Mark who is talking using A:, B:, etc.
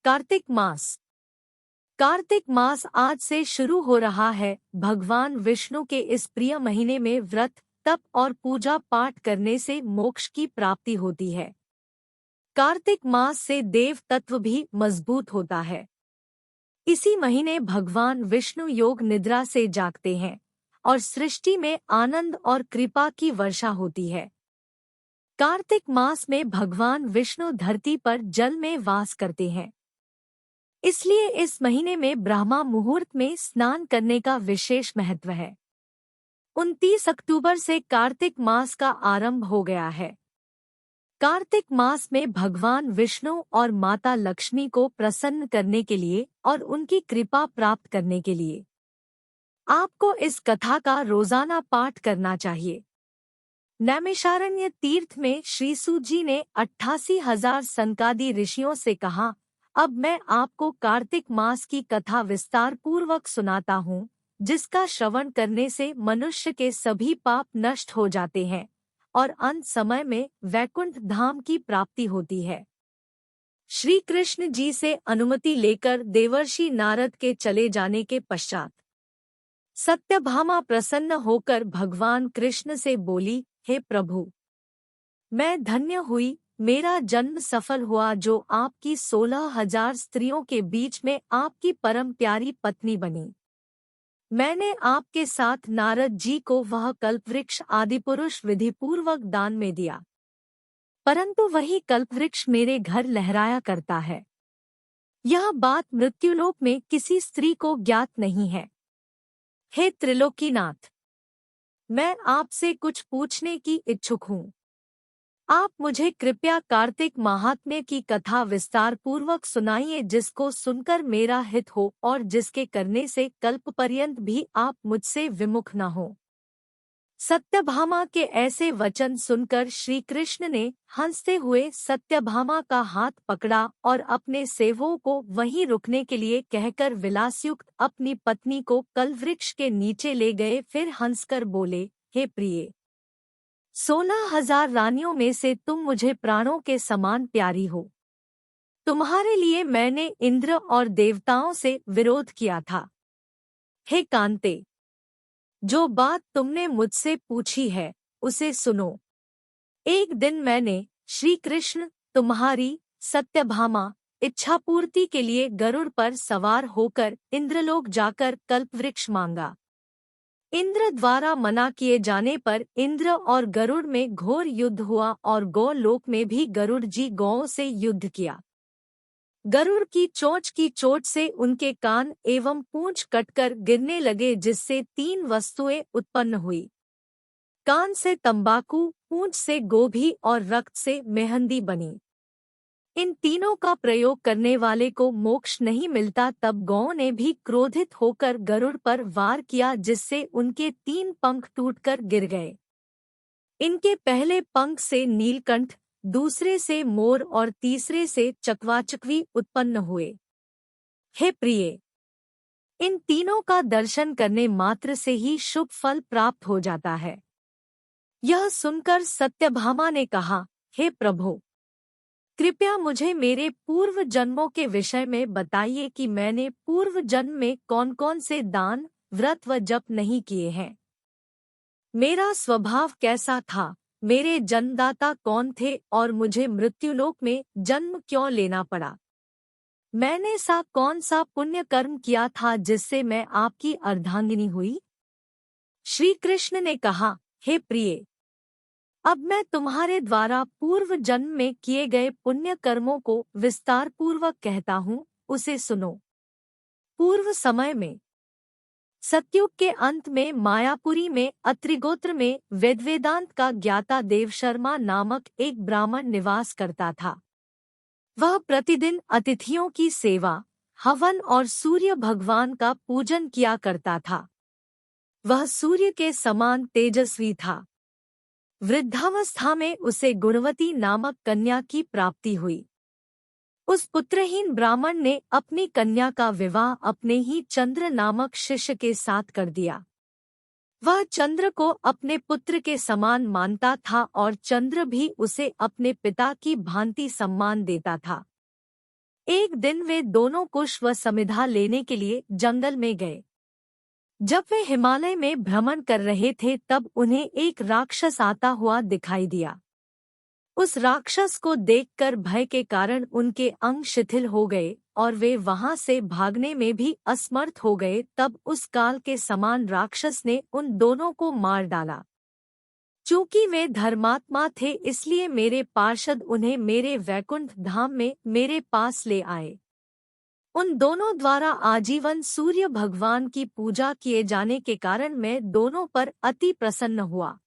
A: कार्तिक मास। कार्तिक मास आज से शुरू हो रहा है। भगवान विष्णु के इस प्रिय महीने में व्रत, तप और पूजा पाठ करने से मोक्ष की प्राप्ति होती है। कार्तिक मास से देव तत्व भी मजबूत होता है। इसी महीने भगवान विष्णु योग निद्रा से जागते हैं और सृष्टि में आनंद और कृपा की वर्षा होती है। कार्तिक मास में भगवान विष्णु धरती पर जल में वास करते हैं, इसलिए इस महीने में ब्रह्मा मुहूर्त में स्नान करने का विशेष महत्व है। 29 अक्टूबर से कार्तिक मास का आरंभ हो गया है। कार्तिक मास में भगवान विष्णु और माता लक्ष्मी को प्रसन्न करने के लिए और उनकी कृपा प्राप्त करने के लिए आपको इस कथा का रोजाना पाठ करना चाहिए। नैमिषारण्य तीर्थ में श्री सूत जी ने 88,000 सनकादि ऋषियों से कहा, अब मैं आपको कार्तिक मास की कथा विस्तार पूर्वक सुनाता हूँ, जिसका श्रवण करने से मनुष्य के सभी पाप नष्ट हो जाते हैं और अंत समय में वैकुंठ धाम की प्राप्ति होती है। श्री कृष्ण जी से अनुमति लेकर देवर्षि नारद के चले जाने के पश्चात सत्यभामा प्रसन्न होकर भगवान कृष्ण से बोली, हे प्रभु, मैं धन्य हुई, मेरा जन्म सफल हुआ जो आपकी 16,000 स्त्रियों के बीच में आपकी परम प्यारी पत्नी बनी। मैंने आपके साथ नारद जी को वह कल्पवृक्ष आदिपुरुष विधिपूर्वक दान में दिया, परंतु वही कल्पवृक्ष मेरे घर लहराया करता है। यह बात मृत्युलोक में किसी स्त्री को ज्ञात नहीं है। हे त्रिलोकीनाथ, मैं आपसे कुछ पूछने की इच्छुक हूँ। आप मुझे कृपया कार्तिक महात्म्य की कथा विस्तार पूर्वक सुनाइए, जिसको सुनकर मेरा हित हो और जिसके करने से कल्प पर्यंत भी आप मुझसे विमुख न हो। सत्यभामा के ऐसे वचन सुनकर श्री कृष्ण ने हंसते हुए सत्यभामा का हाथ पकड़ा और अपने सेवकों को वहीं रुकने के लिए कहकर विलासयुक्त अपनी पत्नी को कल्पवृक्ष के नीचे ले गए। फिर हंसकर बोले, हे प्रिय, 16,000 रानियों में से तुम मुझे प्राणों के समान प्यारी हो। तुम्हारे लिए मैंने इंद्र और देवताओं से विरोध किया था। हे कांते, जो बात तुमने मुझसे पूछी है उसे सुनो। एक दिन मैंने श्री कृष्ण तुम्हारी सत्यभामा इच्छापूर्ति के लिए गरुड़ पर सवार होकर इंद्रलोक जाकर कल्पवृक्ष मांगा। इंद्र द्वारा मना किए जाने पर इंद्र और गरुड़ में घोर युद्ध हुआ और गौलोक में भी गरुड़ जी गौओं से युद्ध किया। गरुड़ की चोंच से उनके कान एवं पूंछ कटकर गिरने लगे, जिससे 3 वस्तुएं उत्पन्न हुई। कान से तंबाकू, पूंछ से गोभी और रक्त से मेहंदी बनी। इन तीनों का प्रयोग करने वाले को मोक्ष नहीं मिलता। तब गौओं ने भी क्रोधित होकर गरुड़ पर वार किया, जिससे उनके 3 पंख टूटकर गिर गए। इनके पहले पंख से नीलकंठ, दूसरे से मोर और तीसरे से चकवाचकवी उत्पन्न हुए। हे प्रिय, इन तीनों का दर्शन करने मात्र से ही शुभ फल प्राप्त हो जाता है। यह सुनकर सत्यभामा ने कहा, हे प्रभु, कृपया मुझे मेरे पूर्व जन्मों के विषय में बताइए कि मैंने पूर्व जन्म में कौन कौन से दान, व्रत व जप नहीं किए हैं। मेरा स्वभाव कैसा था, मेरे जन्मदाता कौन थे और मुझे मृत्युलोक में जन्म क्यों लेना पड़ा। मैंने कौन सा पुण्य कर्म किया था जिससे मैं आपकी अर्धांगिनी हुई। श्री कृष्ण ने कहा, हे प्रिय, अब मैं तुम्हारे द्वारा पूर्व जन्म में किए गए पुण्य कर्मों को विस्तार पूर्वक कहता हूँ, उसे सुनो। पूर्व समय में सतयुग के अंत में मायापुरी में अत्रिगोत्र में वेदांत का ज्ञाता देवशर्मा नामक एक ब्राह्मण निवास करता था। वह प्रतिदिन अतिथियों की सेवा, हवन और सूर्य भगवान का पूजन किया करता था। वह सूर्य के समान तेजस्वी था। वृद्धावस्था में उसे गुणवती नामक कन्या की प्राप्ति हुई। उस पुत्रहीन ब्राह्मण ने अपनी कन्या का विवाह अपने ही चंद्र नामक शिष्य के साथ कर दिया। वह चंद्र को अपने पुत्र के समान मानता था और चंद्र भी उसे अपने पिता की भांति सम्मान देता था। एक दिन वे दोनों कुश व समिधा लेने के लिए जंगल में गए। जब वे हिमालय में भ्रमण कर रहे थे तब उन्हें एक राक्षस आता हुआ दिखाई दिया। उस राक्षस को देखकर भय के कारण उनके अंग शिथिल हो गए और वे वहां से भागने में भी असमर्थ हो गए। तब उस काल के समान राक्षस ने उन दोनों को मार डाला। चूंकि वे धर्मात्मा थे इसलिए मेरे पार्षद उन्हें मेरे वैकुंठ धाम में मेरे पास ले आए। उन दोनों द्वारा आजीवन सूर्य भगवान की पूजा किए जाने के कारण मैं दोनों पर अति प्रसन्न हुआ।